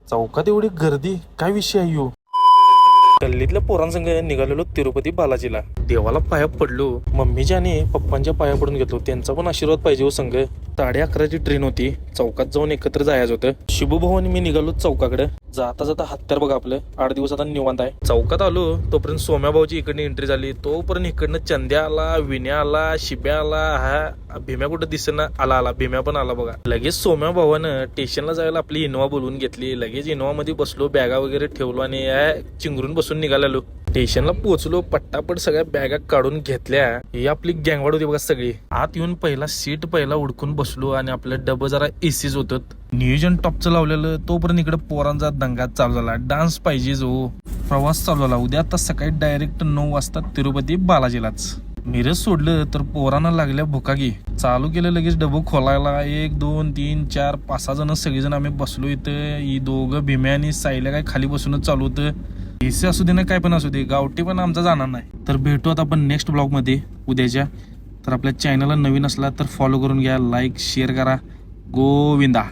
चौकात एवढी गर्दी काय विषय आहे ह्यो? गल्लीतल्या पोरांसंग निघालेलो तिरुपती बालाजीला. देवाला पाया पडलो, मम्मीच्या आणि पप्पांच्या पाया पडून घेतलो. त्यांचा पण आशीर्वाद पाहिजे हो संघ. 11:30ची ट्रेन होती. चौकात जाऊन एकत्र जायचं होतं. शिबूभाऊ आणि मी निघालो चौकाकडे. जाता जाता हत्यार बघा आपलं 8 दिवसात निवांत आहे. चौकात आलो तोपर्यंत सोम्याभाऊची इकडनं एंट्री झाली. तोपर्यंत इकडनं चंद्या आला, विन्या आला, शिब्या आला. हा भीम्या कुठं दिसेना आला. भीम्या पण आला बघा. लगेच सोम्या भावानं स्टेशनला जायला आपली इनोवा बोलवून घेतली. लगेच इनोवा मध्ये बसलो, बॅगा वगैरे ठेवलो आणि चिंगरून बसून निघालेलो. स्टेशनला पोहोचलो. पट्टापट सगळ्या बॅगा काढून घेतल्या. ही आपली गँगवाड होती बघा सगळी. आत येऊन पहिला उडकून बसलो आणि आपलं डबं जरा एसीच होतं. नियोजन टॉपचं लावलेलं. तोपर्यंत इकडे पोरांचा दंगा चालू झाला. डान्स पाहिजे जो. प्रवास चालू झाला. उद्या आता सकाळी डायरेक्ट 9 वाजता तिरुपती बालाजीलाच. मिरज सोडलं तर पोरांना लागल्या भुकागी. चालू केलं लगेच डबं खोलायला. 1 2 3 4 5 6 जण सगळेजण आम्ही बसलो इथं. ही दोघं भीम्या आणि साईला काय खाली बसूनच चालू होतं. एसी असू दे ना काय पण असू दे, गावठी पण आमचा जाणार नाही. तर भेटू आता आपण नेक्स्ट ब्लॉग मध्ये उद्याच्या. तर आपल्या चॅनलला नवीन असला तर फॉलो करून घ्या, लाईक शेअर करा. गोविंदा.